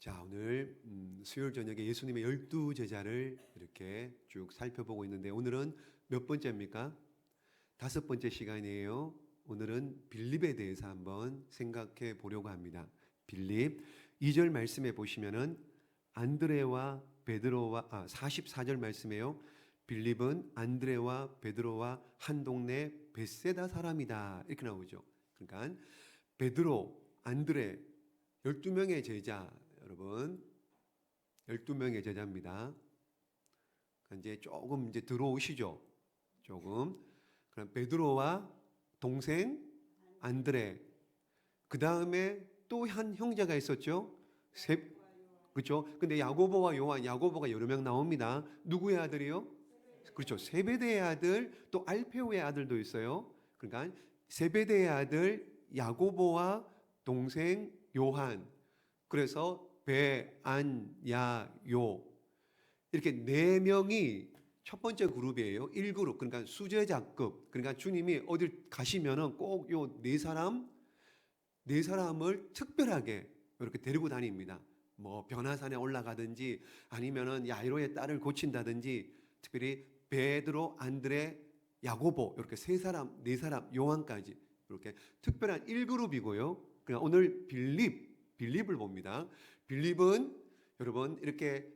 자, 오늘 수요일 저녁에 예수님의 12제자를 이렇게 쭉 살펴보고 있는데 오늘은 몇 번째입니까? 5번째 시간이에요. 오늘은 빌립에 대해서 한번 생각해 보려고 합니다. 빌립 2절 말씀에 보시면은 안드레와 베드로와 44절 말씀에요. 빌립은 안드레와 베드로와 한 동네 벳세다 사람이다. 이렇게 나오죠. 그러니까 베드로, 안드레 12명의 제자, 여러분 12명의 제자입니다. 이제 조금 이제 들어오시죠. 조금. 그럼 베드로와 동생 안드레. 그 다음에 또 한 형제가 있었죠. 그렇죠. 근데 야고보와 요한, 야고보가 여러 명 나옵니다. 누구의 아들이요? 그렇죠. 세베대의 아들, 또 알페오의 아들도 있어요. 그러니까 세베대의 아들 야고보와 동생 요한. 그래서 배, 안, 야, 요 이렇게 네 명이 첫 번째 그룹이에요. 1그룹. 그러니까 수제자급. 그러니까 주님이 어딜 가시면은 꼭 요 네 사람을 특별하게 이렇게 데리고 다닙니다. 뭐 변화산에 올라가든지 아니면은 야이로의 딸을 고친다든지 특별히 베드로, 안드레, 야고보 이렇게 네 사람, 요한까지 이렇게 특별한 1그룹이고요. 그냥 오늘 빌립을 봅니다. 빌립은 여러분 이렇게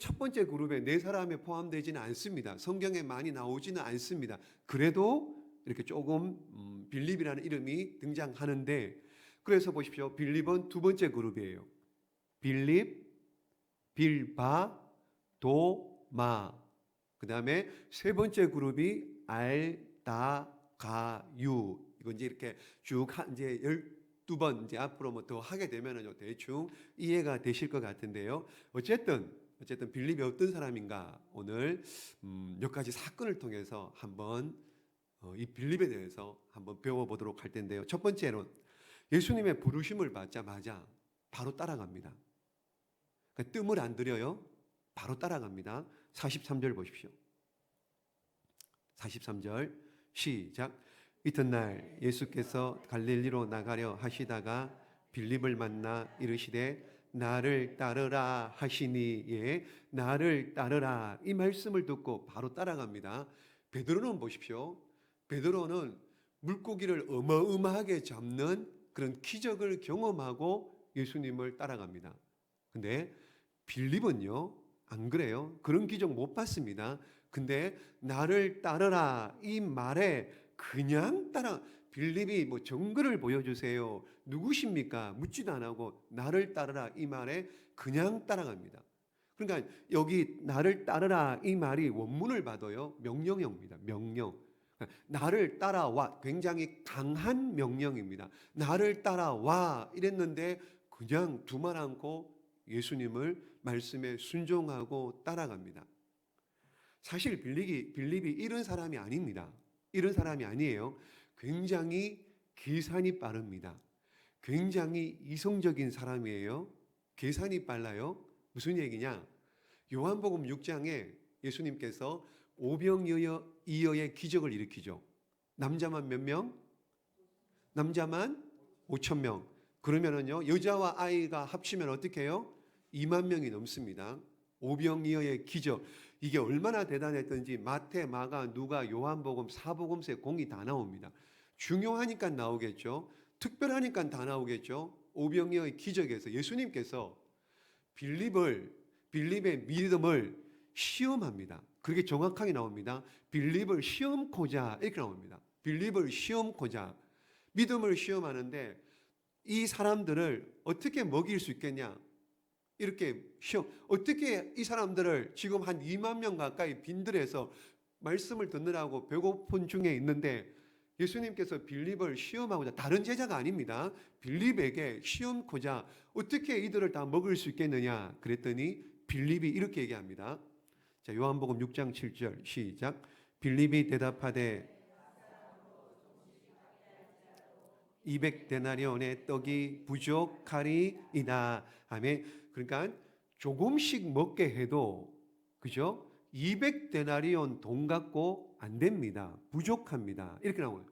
첫 번째 그룹에 네 사람에 포함되지는 않습니다. 성경에 많이 나오지는 않습니다. 그래도 이렇게 조금 빌립이라는 이름이 등장하는데, 그래서 보십시오. 빌립은 두 번째 그룹이에요. 빌립, 빌바, 도마. 그 다음에 세 번째 그룹이 알다가유. 이건 이제 이렇게 쭉 이제 12번 이제 앞으로 뭐 더 하게 되면은 대충 이해가 되실 것 같은데요. 어쨌든 빌립이 어떤 사람인가 오늘 몇 가지 사건을 통해서 한번 이 빌립에 대해서 한번 배워보도록 할 텐데요. 첫 번째로 예수님의 부르심을 받자마자 바로 따라갑니다. 그러니까 뜸을 안 들여요. 바로 따라갑니다. 43절 보십시오. 43절 시작. 이튿날 예수께서 갈릴리로 나가려 하시다가 빌립을 만나 이르시되 나를 따르라 하시니, 예, 나를 따르라 이 말씀을 듣고 바로 따라갑니다. 베드로는 보십시오. 베드로는 물고기를 어마어마하게 잡는 그런 기적을 경험하고 예수님을 따라갑니다. 근데 빌립은요 안 그래요. 그런 기적 못 봤습니다. 근데 나를 따르라 이 말에 그냥 빌립이 뭐 증거를 보여주세요, 누구십니까 묻지도 안 하고 나를 따르라 이 말에 그냥 따라갑니다. 그러니까 여기 나를 따르라 이 말이 원문을 봐도요 명령이 옵니다. 명령. 나를 따라와, 굉장히 강한 명령입니다. 나를 따라와 이랬는데 그냥 두말 않고 예수님을 말씀에 순종하고 따라갑니다. 사실 빌립이 이런 사람이 아닙니다. 이런 사람이 아니에요. 굉장히 계산이 빠릅니다. 굉장히 이성적인 사람이에요. 계산이 빨라요. 무슨 얘기냐? 요한복음 6장에 예수님께서 오병이어의 기적을 일으키죠. 남자만 몇 명? 남자만 5천 명. 그러면은요 여자와 아이가 합치면 어떻게 해요? 2만 명이 넘습니다. 오병이어의 기적. 이게 얼마나 대단했던지 마태, 마가, 누가, 요한복음, 사복음서에 공이 다 나옵니다. 중요하니까 나오겠죠. 특별하니까 다 나오겠죠. 오병이어의 기적에서 예수님께서 빌립의 믿음을 시험합니다. 그렇게 정확하게 나옵니다. 빌립을 시험코자 이렇게 나옵니다. 빌립을 시험코자, 믿음을 시험하는데 이 사람들을 어떻게 먹일 수 있겠냐? 이렇게 어떻게 이 사람들을 지금 한 2만 명 가까이 빈들에서 말씀을 듣느라고 배고픈 중에 있는데 예수님께서 빌립을 시험하고자, 다른 제자가 아닙니다. 빌립에게 시험코자 어떻게 이들을 다 먹을 수 있겠느냐 그랬더니 빌립이 이렇게 얘기합니다. 자, 요한복음 6장 7절 시작. 빌립이 대답하되 200데나리온의 떡이 부족하리이다. 아멘. 그러니까 조금씩 먹게 해도, 그죠? 200데나리온 돈 갖고 안 됩니다. 부족합니다. 이렇게 나오는.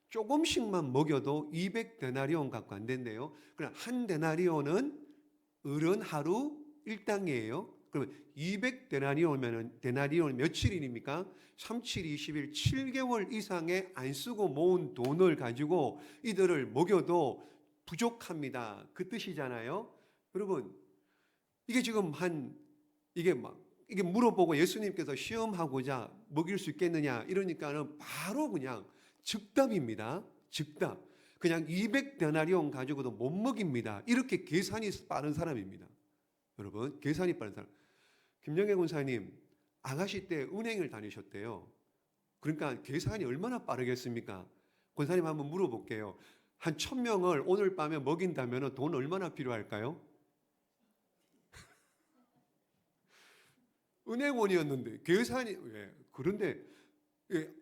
조금씩만 먹여도 200데나리온 갖고 안 된대요. 그러나 한 데나리온은 을은 하루 일당이에요. 그러면 200데나리온이면 며칠입니까? 3, 7, 20일 7개월 이상의 안 쓰고 모은 돈을 가지고 이들을 먹여도 부족합니다. 그 뜻이잖아요. 여러분, 이게 지금 이게 물어보고 예수님께서 시험하고자 먹일 수 있겠느냐 이러니까는 바로 그냥 즉답입니다. 즉답. 그냥 200데나리온 가지고도 못 먹입니다. 이렇게 계산이 빠른 사람입니다. 여러분, 계산이 빠른 사람. 김영애 군사님, 아가씨 때 은행을 다니셨대요. 그러니까 계산이 얼마나 빠르겠습니까? 군사님 한번 물어볼게요. 한 1000명을 오늘 밤에 먹인다면 돈 얼마나 필요할까요? 은행원이었는데 계산이 그런데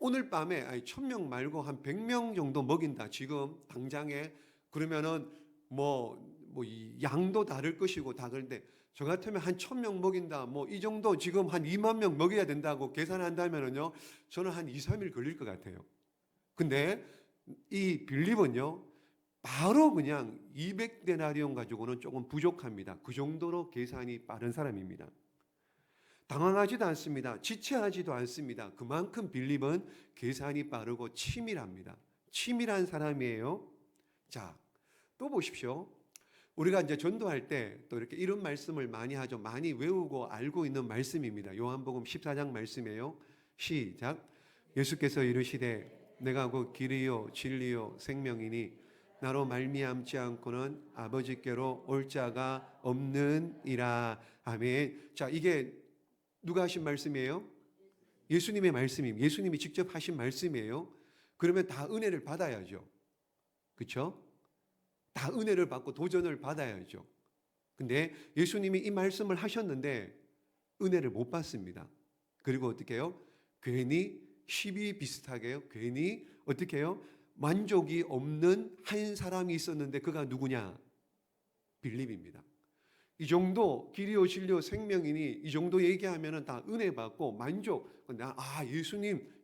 오늘 밤에 1000명 말고 한 100명 정도 먹인다. 지금 당장에 그러면은 이 양도 다를 것이고 다 그런데 저 같으면 한 1000명 먹인다. 이 정도 지금 한 2만 명 먹여야 된다고 계산한다면은요. 저는 한 2, 3일 걸릴 것 같아요. 근데 이 빌립은요. 바로 그냥 200데나리온 가지고는 조금 부족합니다. 그 정도로 계산이 빠른 사람입니다. 당황하지도 않습니다. 지체하지도 않습니다. 그만큼 빌립은 계산이 빠르고 치밀합니다. 치밀한 사람이에요. 자, 또 보십시오. 우리가 이제 전도할 때 또 이렇게 이런 말씀을 많이 하죠. 많이 외우고 알고 있는 말씀입니다. 요한복음 14장 말씀이에요. 시작. 예수께서 이르시되 내가 곧 길이요 진리요 생명이니 나로 말미암지 않고는 아버지께로 올 자가 없느니라. 아멘. 자, 이게 누가 하신 말씀이에요? 예수님의 말씀입니다. 예수님이 직접 하신 말씀이에요. 그러면 다 은혜를 받아야죠. 그렇죠? 다 은혜를 받고 도전을 받아야죠. 근데 예수님이 이 말씀을 하셨는데 은혜를 못 받습니다. 그리고 어떻게 해요? 괜히 시비 비슷하게 해요. 괜히 어떻게 해요? 만족이 없는 한 사람이 있었는데 그가 누구냐? 빌립입니다. 이 정도 길이요 진리요 생명이니 이 정도 얘기하면은 다 은혜 받고 만족.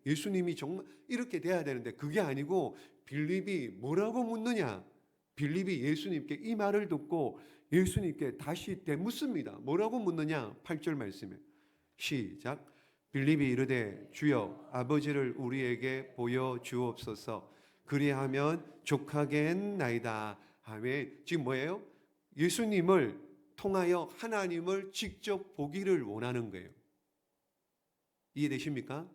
예수님이 정말 이렇게 돼야 되는데 그게 아니고 빌립이 뭐라고 묻느냐? 빌립이 예수님께 이 말을 듣고 예수님께 다시 되묻습니다. 뭐라고 묻느냐? 8절 말씀에 시작. 빌립이 이르되 주여 아버지를 우리에게 보여 주옵소서. 그리하면 족하겠나이다. 아멘. 지금 뭐예요? 예수님을 통하여 하나님을 직접 보기를 원하는 거예요. 이해되십니까?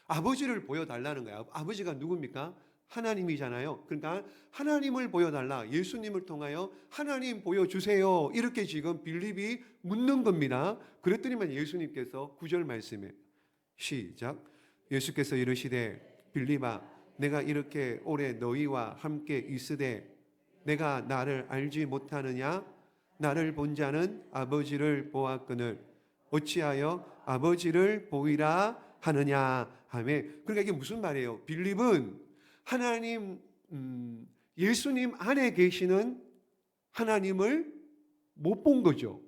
아버지를 보여달라는 거예요. 아버지가 누굽니까? 하나님이잖아요. 그러니까 하나님을 보여달라. 예수님을 통하여 하나님 보여주세요. 이렇게 지금 빌립이 묻는 겁니다. 그랬더니만 예수님께서 9절 말씀에 시작. 예수께서 이르시되 빌립아 내가 이렇게 오래 너희와 함께 있으되 내가 나를 알지 못하느냐? 나를 본 자는 아버지를 보았거늘 어찌하여 아버지를 보이라 하느냐. 아멘. 그러니까 이게 무슨 말이에요? 빌립은 하나님 예수님 안에 계시는 하나님을 못 본 거죠.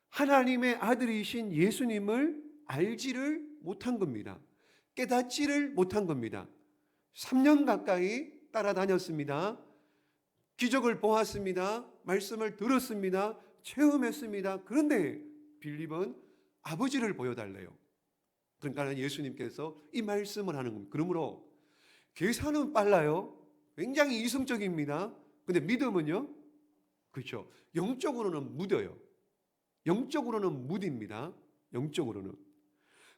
하나님의 아들이신 예수님을 알지를 못한 겁니다. 깨닫지를 못한 겁니다. 3년 가까이 따라다녔습니다. 기적을 보았습니다. 말씀을 들었습니다. 체험했습니다. 그런데 빌립은 아버지를 보여달래요. 그러니까 예수님께서 이 말씀을 하는 겁니다. 그러므로 계산은 빨라요. 굉장히 이성적입니다. 근데 믿음은요? 그렇죠. 영적으로는 무뎌요. 영적으로는 무딥니다. 영적으로는.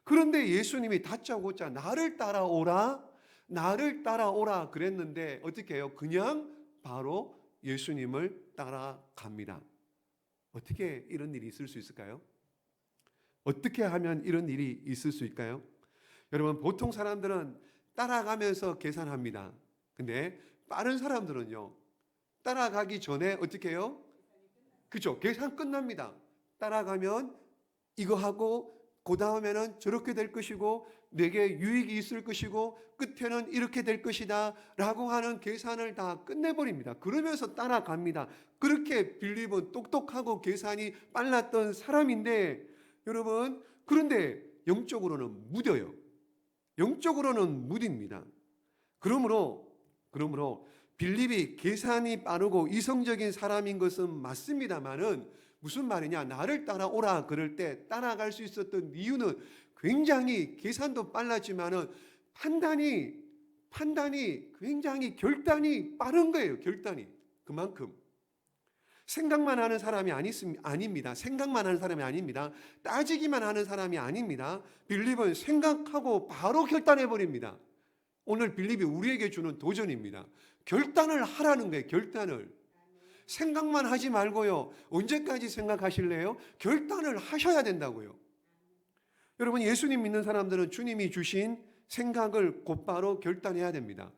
그런데 예수님이 다짜고짜 나를 따라오라 그랬는데 어떻게 해요? 그냥 바로 예수님을 따라갑니다. 어떻게 이런 일이 있을 수 있을까요? 어떻게 하면 이런 일이 있을 수 있을까요? 여러분, 보통 사람들은 따라가면서 계산합니다. 근데 빠른 사람들은요, 따라가기 전에 어떻게 해요? 그죠? 계산 끝납니다. 따라가면 이거 하고 그 다음에는 저렇게 될 것이고 내게 유익이 있을 것이고 끝에는 이렇게 될 것이다 라고 하는 계산을 다 끝내버립니다. 그러면서 따라갑니다. 그렇게 빌립은 똑똑하고 계산이 빨랐던 사람인데 여러분, 그런데 영적으로는 무뎌요. 영적으로는 무딥니다. 그러므로 빌립이 계산이 빠르고 이성적인 사람인 것은 맞습니다만은 무슨 말이냐? 나를 따라오라 그럴 때 따라갈 수 있었던 이유는 굉장히 계산도 빨랐지만은 판단이 굉장히 결단이 빠른 거예요. 결단이. 그만큼. 생각만 하는 사람이 아닙니다. 생각만 하는 사람이 아닙니다. 따지기만 하는 사람이 아닙니다. 빌립은 생각하고 바로 결단해 버립니다. 오늘 빌립이 우리에게 주는 도전입니다. 결단을 하라는 거예요. 결단을. 생각만 하지 말고요. 언제까지 생각하실래요? 결단을 하셔야 된다고요. 여러분, 예수님 믿는 사람들은 주님이 주신 생각을 곧바로 결단해야 됩니다.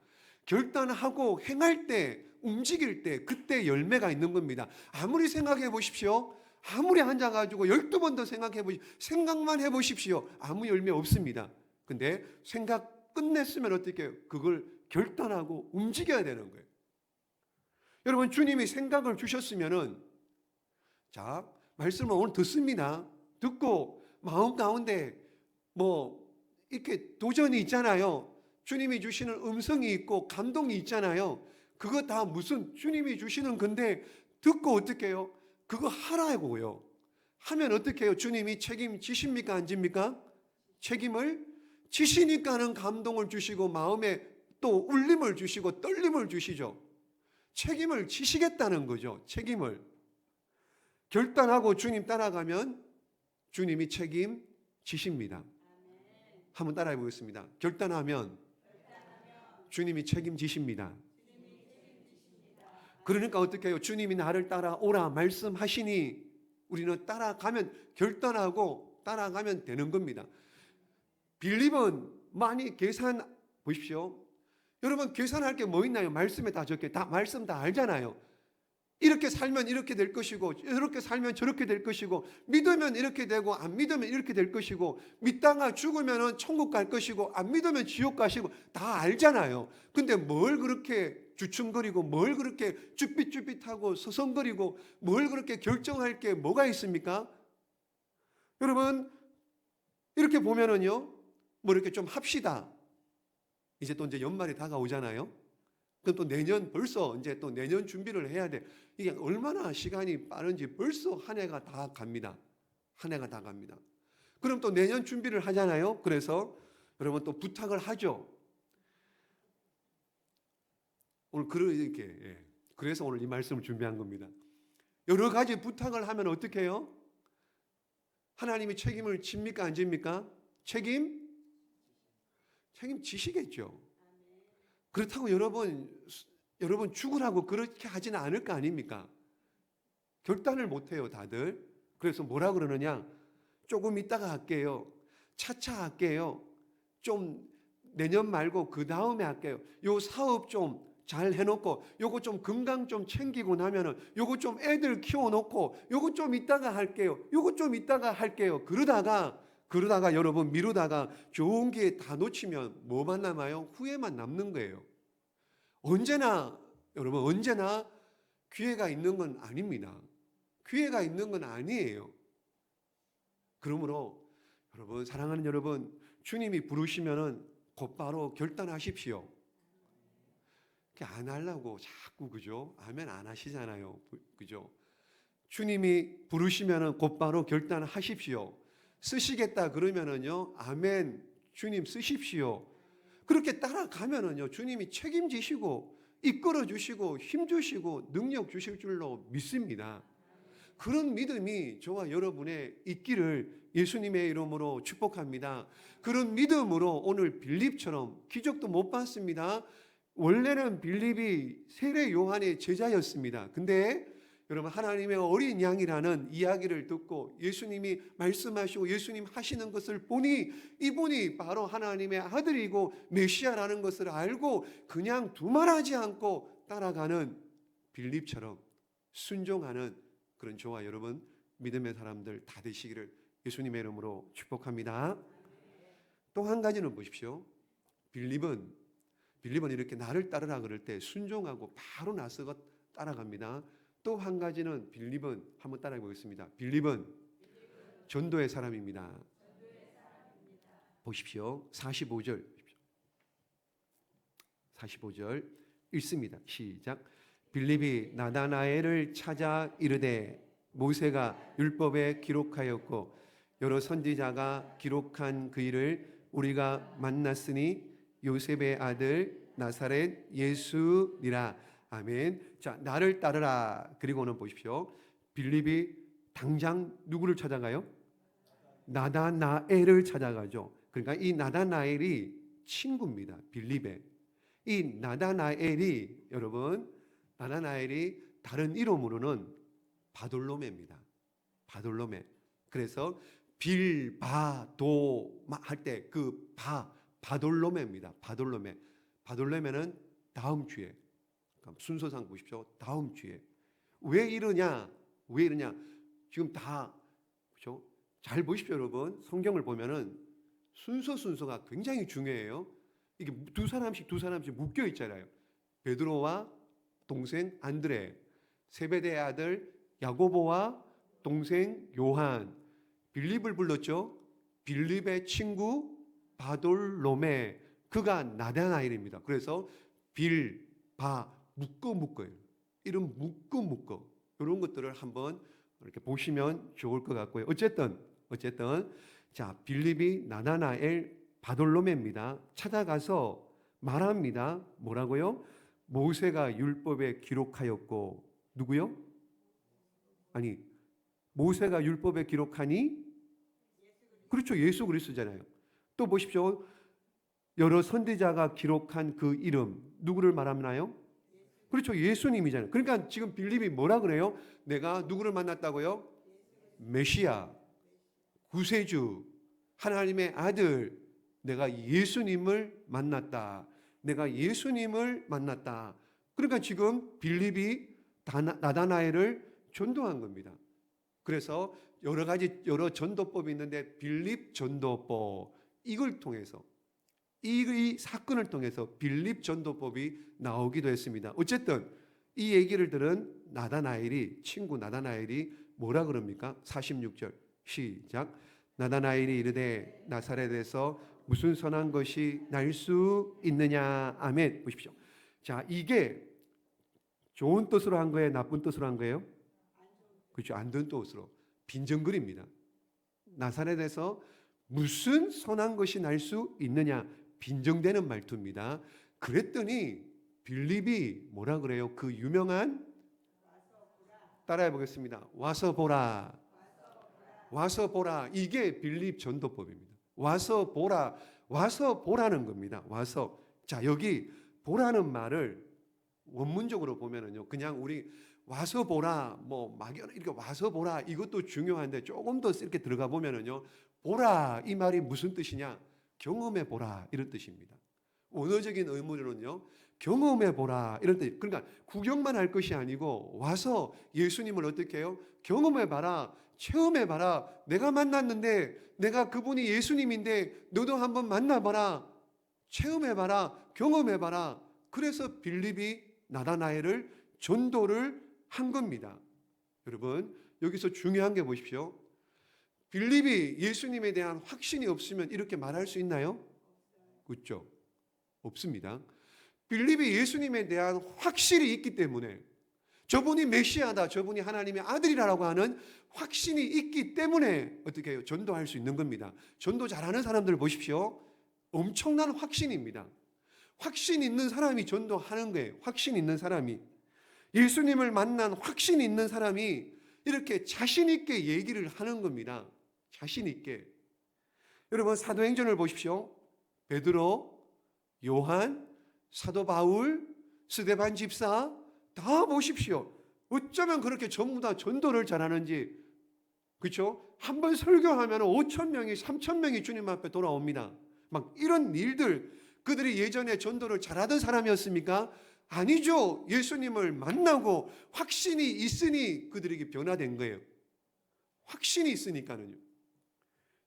결단하고 행할 때, 움직일 때, 그때 열매가 있는 겁니다. 아무리 생각해 보십시오. 아무리 앉아가지고 12번 더 생각해 보십시오. 생각만 해 보십시오. 아무 열매 없습니다. 근데 생각 끝냈으면 어떻게 해요? 그걸 결단하고 움직여야 되는 거예요. 여러분, 주님이 생각을 주셨으면은, 자, 말씀을 오늘 듣습니다. 듣고 마음 가운데 이렇게 도전이 있잖아요. 주님이 주시는 음성이 있고 감동이 있잖아요. 그거 다 무슨 주님이 주시는 건데 듣고 어떻게 해요? 그거 하라고요. 하면 어떻게 해요? 주님이 책임지십니까? 안 집니까? 책임을 지시니까는 감동을 주시고 마음에 또 울림을 주시고 떨림을 주시죠. 책임을 지시겠다는 거죠. 책임을. 결단하고 주님 따라가면 주님이 책임지십니다. 한번 따라해 보겠습니다. 결단하면 주님이 책임지십니다. 그러니까 어떻게 해요? 주님이 나를 따라오라 말씀하시니 우리는 따라가면, 결단하고 따라가면 되는 겁니다. 빌립은 많이 보십시오. 여러분, 계산할 게 뭐 있나요? 말씀에 다 적혀. 말씀 다 알잖아요. 이렇게 살면 이렇게 될 것이고, 이렇게 살면 저렇게 될 것이고, 믿으면 이렇게 되고, 안 믿으면 이렇게 될 것이고, 믿다가 죽으면 천국 갈 것이고, 안 믿으면 지옥 가시고, 다 알잖아요. 근데 뭘 그렇게 주춤거리고, 뭘 그렇게 쭈삣쭈삣하고 서성거리고, 뭘 그렇게 결정할 게 뭐가 있습니까? 여러분, 이렇게 보면은요, 이렇게 좀 합시다. 이제 연말이 다가오잖아요. 그럼 또 벌써 이제 또 내년 준비를 해야 돼. 이게 얼마나 시간이 빠른지 벌써 한 해가 다 갑니다. 한 해가 다 갑니다. 그럼 또 내년 준비를 하잖아요. 그래서 여러분 또 부탁을 하죠. 오늘 그래서 오늘 이 말씀을 준비한 겁니다. 여러 가지 부탁을 하면 어떻게 해요? 하나님이 책임을 집니까? 안 집니까? 책임지시겠죠. 그렇다고 여러분 죽으라고 그렇게 하지는 않을 거 아닙니까? 결단을 못해요, 다들. 그래서 뭐라 그러느냐? 조금 있다가 할게요. 차차 할게요. 좀 내년 말고 그 다음에 할게요. 요 사업 좀 잘 해놓고, 요거 좀 건강 좀 챙기고 나면은, 요거 좀 애들 키워놓고, 요거 좀 있다가 할게요. 요거 좀 있다가 할게요. 그러다가 여러분 미루다가 좋은 기회 다 놓치면 뭐만 남아요? 후회만 남는 거예요. 여러분 언제나 기회가 있는 건 아닙니다. 기회가 있는 건 아니에요. 그러므로 여러분, 사랑하는 여러분, 주님이 부르시면은 곧바로 결단하십시오. 안 하려고 자꾸, 그죠? 아멘 안 하시잖아요. 그죠? 주님이 부르시면은 곧바로 결단하십시오. 쓰시겠다 그러면은요, 아멘, 주님 쓰십시오. 그렇게 따라가면은요, 주님이 책임지시고 이끌어 주시고 힘 주시고 능력 주실 줄로 믿습니다. 그런 믿음이 저와 여러분의 있기를 예수님의 이름으로 축복합니다. 그런 믿음으로 오늘 빌립처럼, 기적도 못 봤습니다. 원래는 빌립이 세례 요한의 제자였습니다. 근데 여러분, 하나님의 어린 양이라는 이야기를 듣고 예수님이 말씀하시고 예수님 하시는 것을 보니 이분이 바로 하나님의 아들이고 메시아라는 것을 알고 그냥 두말하지 않고 따라가는 빌립처럼 순종하는 그런 저와 여러분 믿음의 사람들 다 되시기를 예수님의 이름으로 축복합니다. 또 한 가지는 보십시오. 빌립은 이렇게 나를 따르라 그럴 때 순종하고 바로 나서고 따라갑니다. 또 한 가지는 빌립은, 한번 따라해 보겠습니다. 빌립은 전도의 사람입니다. 보십시오. 45절 읽습니다. 시작. 빌립이 나다나엘을 찾아 이르되 모세가 율법에 기록하였고 여러 선지자가 기록한 그 일을 우리가 만났으니 요셉의 아들 나사렛 예수니라. 아멘. 자, 나를 따르라. 그리고는 보십시오. 빌립이 당장 누구를 찾아가요? 나다나엘을 찾아가죠. 그러니까 이 나다나엘이 친구입니다. 빌립의. 이 나다나엘이 여러분, 나다나엘이 다른 이름으로는 바돌로메입니다. 바돌로메. 그래서 빌바도 할 때 그 바돌로메입니다. 바돌로메. 바돌로메는 다음 주에, 순서상 보십시오. 다음 주에. 왜 이러냐? 왜 이러냐? 지금 다 그렇죠? 잘 보십시오, 여러분. 성경을 보면은 순서가 굉장히 중요해요. 이게 두 사람씩 묶여 있잖아요. 베드로와 동생 안드레, 세베대의 아들 야고보와 동생 요한, 빌립을 불렀죠. 빌립의 친구 바돌로메, 그가 나다나엘입니다. 그래서 묶어요. 이름 묶어. 이런 것들을 한번 이렇게 보시면 좋을 것 같고요. 어쨌든 자, 빌립이 나다나엘 바돌로메입니다. 찾아가서 말합니다. 뭐라고요? 모세가 율법에 기록하였고 누구요? 아니, 모세가 율법에 기록하니? 그렇죠. 예수 그리스도잖아요. 또 보십시오. 여러 선지자가 기록한 그 이름 누구를 말하나요? 그렇죠. 예수님이잖아요. 그러니까 지금 빌립이 뭐라 그래요? 내가 누구를 만났다고요? 메시아, 구세주, 하나님의 아들, 내가 예수님을 만났다. 내가 예수님을 만났다. 그러니까 지금 빌립이 나다나엘을 전도한 겁니다. 그래서 여러 전도법이 있는데 빌립 전도법, 이걸 통해서 이 사건을 통해서 빌립 전도법이 나오기도 했습니다. 어쨌든 이 얘기를 들은 친구 나다나엘이 뭐라 그럽니까? 46절 시작. 나다나엘이 이르되 나사렛에서 무슨 선한 것이 날 수 있느냐. 아멘. 보십시오. 자, 이게 좋은 뜻으로 한 거예요? 나쁜 뜻으로 한 거예요? 그렇죠. 안 좋은 뜻으로. 빈정거립니다. 나사렛에서 무슨 선한 것이 날 수 있느냐. 빈정대는 말투입니다. 그랬더니 빌립이 뭐라 그래요? 그 유명한, 따라해 보겠습니다. 와서 보라. 와서 보라. 이게 빌립 전도법입니다. 와서 보라. 와서 보라는 겁니다. 와서. 자, 여기 보라는 말을 원문적으로 보면은요, 그냥 우리 와서 보라, 뭐 막연 이렇게 와서 보라, 이것도 중요한데 조금 더 이렇게 들어가 보면은요, 보라 이 말이 무슨 뜻이냐? 경험해 보라, 이런 뜻입니다. 언어적인 의미로는요, 경험해 보라, 이런 뜻. 그러니까 구경만 할 것이 아니고 와서 예수님을 어떻게 해요? 경험해 봐라, 체험해 봐라. 내가 만났는데, 내가 그분이 예수님인데 너도 한번 만나봐라, 체험해 봐라, 경험해 봐라. 그래서 빌립이 나다나엘을 전도를 한 겁니다. 여러분, 여기서 중요한 게 보십시오. 빌립이 예수님에 대한 확신이 없으면 이렇게 말할 수 있나요? 그렇죠? 없습니다. 빌립이 예수님에 대한 확실이 있기 때문에, 저분이 메시아다, 저분이 하나님의 아들이라고 하는 확신이 있기 때문에 어떻게 해요? 전도할 수 있는 겁니다. 전도 잘하는 사람들 보십시오. 엄청난 확신입니다. 확신 있는 사람이 전도하는 거예요. 확신 있는 사람이, 예수님을 만난 확신 있는 사람이 이렇게 자신 있게 얘기를 하는 겁니다. 자신 있게. 여러분, 사도행전을 보십시오. 베드로, 요한, 사도 바울, 스데반 집사 다 보십시오. 어쩌면 그렇게 전부 다 전도를 잘하는지. 그렇죠? 한번 설교하면 5,000명이 3,000명이 주님 앞에 돌아옵니다. 막 이런 일들, 그들이 예전에 전도를 잘하던 사람이었습니까? 아니죠. 예수님을 만나고 확신이 있으니 그들에게 변화된 거예요. 확신이 있으니까는요.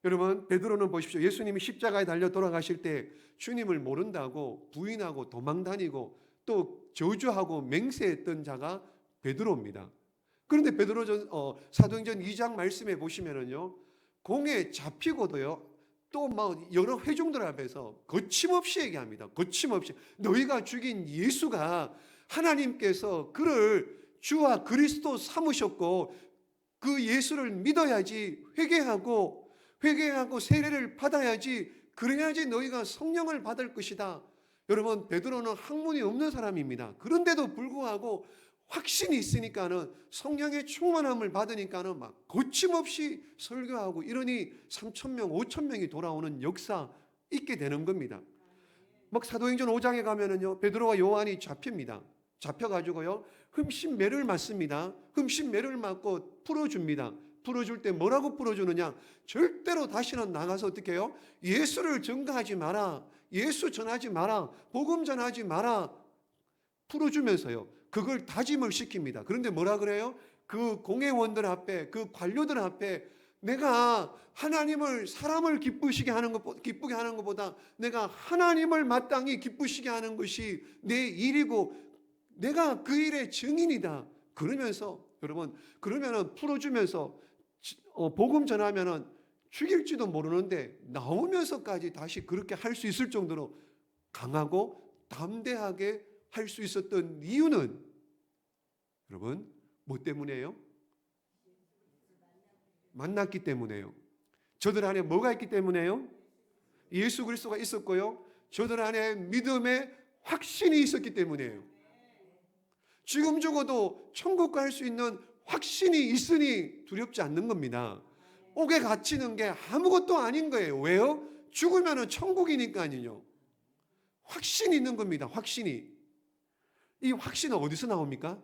여러분, 베드로는 보십시오. 예수님이 십자가에 달려 돌아가실 때 주님을 모른다고 부인하고 도망다니고 또 저주하고 맹세했던 자가 베드로입니다. 그런데 사도행전 2장 말씀에 보시면은요, 공에 잡히고도요, 또 막 여러 회중들 앞에서 거침없이 얘기합니다. 거침없이 너희가 죽인 예수가 하나님께서 그를 주와 그리스도 삼으셨고 그 예수를 믿어야지, 회개하고 세례를 받아야지, 그래야지 너희가 성령을 받을 것이다. 여러분, 베드로는 학문이 없는 사람입니다. 그런데도 불구하고 확신이 있으니까는, 성령의 충만함을 받으니까는 막 거침없이 설교하고 이러니 3,000명, 5,000명이 돌아오는 역사 있게 되는 겁니다. 막 사도행전 5장에 가면은요, 베드로와 요한이 잡힙니다. 잡혀가지고요, 흠신매를 맞습니다. 흠신매를 맞고 풀어줍니다. 풀어줄 때 뭐라고 풀어주느냐? 절대로 다시는 나가서 어떻게 해요? 예수를 전가하지 마라. 예수 전하지 마라. 복음 전하지 마라. 풀어주면서요, 그걸 다짐을 시킵니다. 그런데 뭐라 그래요? 그 공회원들 앞에, 그 관료들 앞에 내가 하나님을, 사람을 기쁘게 하는 것보다 내가 하나님을 마땅히 기쁘시게 하는 것이 내 일이고 내가 그 일의 증인이다. 그러면서 여러분, 그러면은 풀어주면서 복음 전하면은 죽일지도 모르는데 나오면서까지 다시 그렇게 할 수 있을 정도로 강하고 담대하게 할 수 있었던 이유는 여러분, 뭐 때문이에요? 만났기 때문에요. 저들 안에 뭐가 있기 때문에요? 예수 그리스도가 있었고요, 저들 안에 믿음의 확신이 있었기 때문이에요. 지금 죽어도 천국 갈 수 있는 확신이 있으니 두렵지 않는 겁니다. 옥에 갇히는 게 아무것도 아닌 거예요. 왜요? 죽으면 천국이니까요. 확신이 있는 겁니다. 확신이. 이 확신은 어디서 나옵니까?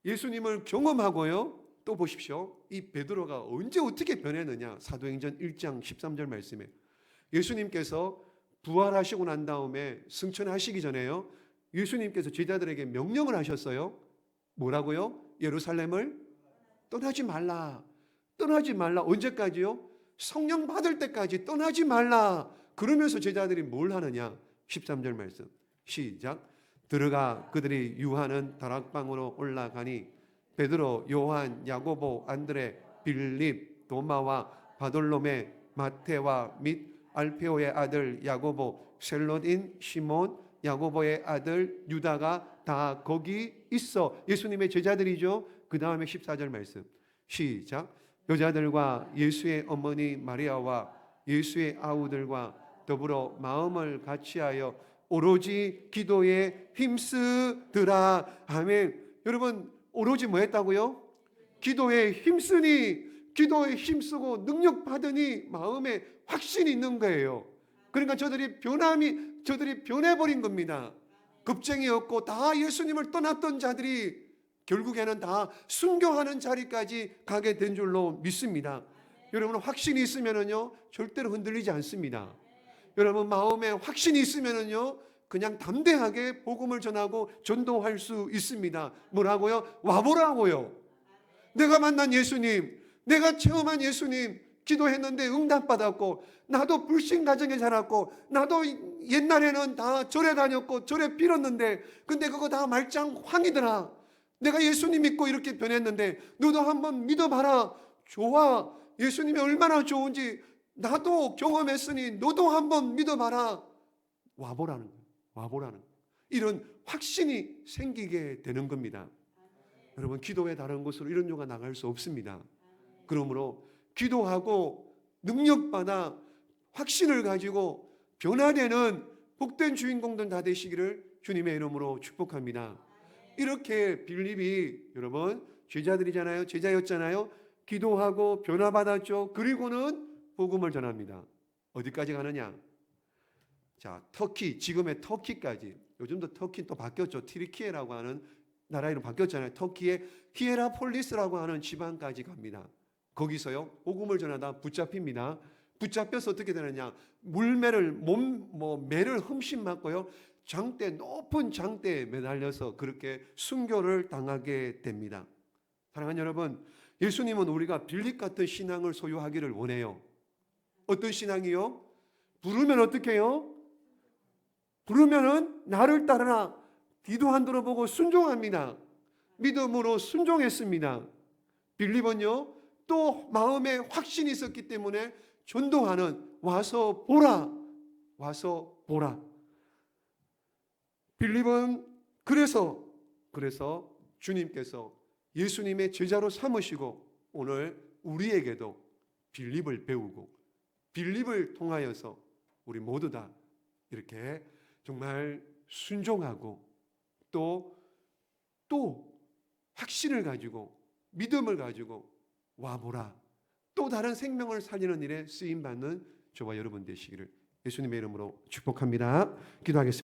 예수님을 경험하고요. 또 보십시오. 이 베드로가 언제 어떻게 변했느냐? 사도행전 1장 13절 말씀에 예수님께서 부활하시고 난 다음에 승천하시기 전에요, 예수님께서 제자들에게 명령을 하셨어요. 뭐라고요? 예루살렘을 떠나지 말라. 떠나지 말라. 언제까지요? 성령 받을 때까지 떠나지 말라. 그러면서 제자들이 뭘 하느냐? 13절 말씀 시작. 들어가 그들이 유하는 다락방으로 올라가니 베드로, 요한, 야고보, 안드레, 빌립, 도마와 바돌로메, 마테와 및 알페오의 아들 야고보, 셀롯인 시몬, 야고보의 아들 유다가 다 거기 있어. 예수님의 제자들이죠. 그 다음에 14절 말씀 시작. 여자들과 예수의 어머니 마리아와 예수의 아우들과 더불어 마음을 같이하여 오로지 기도에 힘쓰더라. 아멘. 여러분, 오로지 뭐 했다고요? 기도에 힘쓰니, 기도에 힘쓰고 능력 받으니 마음에 확신이 있는 거예요. 그러니까 저들이 변해버린 겁니다. 겁쟁이였고 다 예수님을 떠났던 자들이 결국에는 다 순교하는 자리까지 가게 된 줄로 믿습니다. 여러분, 확신이 있으면은요, 절대로 흔들리지 않습니다. 여러분, 마음에 확신이 있으면은요, 그냥 담대하게 복음을 전하고 전도할 수 있습니다. 뭐라고요? 와보라고요. 내가 만난 예수님, 내가 체험한 예수님, 기도했는데 응답받았고, 나도 불신 가정에 자랐고, 나도 옛날에는 다 절에 다녔고 절에 빌었는데, 근데 그거 다 말짱황이더라. 내가 예수님 믿고 이렇게 변했는데 너도 한번 믿어봐라. 좋아. 예수님이 얼마나 좋은지 나도 경험했으니 너도 한번 믿어봐라. 와보라는 거예요. 와보라는 거예요. 이런 확신이 생기게 되는 겁니다. 여러분, 기도에 다른 곳으로 이런 요가 나갈 수 없습니다. 그러므로 기도하고 능력받아 확신을 가지고 변화되는 복된 주인공들 다 되시기를 주님의 이름으로 축복합니다. 이렇게 빌립이 여러분 제자들이잖아요. 제자였잖아요. 기도하고 변화받았죠. 그리고는 복음을 전합니다. 어디까지 가느냐? 자, 터키, 지금의 터키까지. 요즘도 터키 또 바뀌었죠. 티리키에라고 하는 나라 이름 바뀌었잖아요. 터키의 히에라폴리스라고 하는 지방까지 갑니다. 거기서요, 복음을 전하다 붙잡힙니다. 붙잡혀서 어떻게 되느냐? 물매를 매를 흠씬 맞고요, 높은 장대에 매달려서 그렇게 순교를 당하게 됩니다. 사랑하는 여러분, 예수님은 우리가 빌립 같은 신앙을 소유하기를 원해요. 어떤 신앙이요? 부르면 어떻게 해요? 부르면은 나를 따르라. 뒤도 안 돌아보고 순종합니다. 믿음으로 순종했습니다. 빌립은요, 또 마음에 확신이 있었기 때문에 전도하는, 와서 보라. 와서 보라. 빌립은 그래서 주님께서 예수님의 제자로 삼으시고 오늘 우리에게도 빌립을 배우고 빌립을 통하여서 우리 모두 다 이렇게 정말 순종하고 또 확신을 가지고 믿음을 가지고 와보라. 또 다른 생명을 살리는 일에 쓰임받는 저와 여러분 되시기를 예수님의 이름으로 축복합니다. 기도하겠습니다.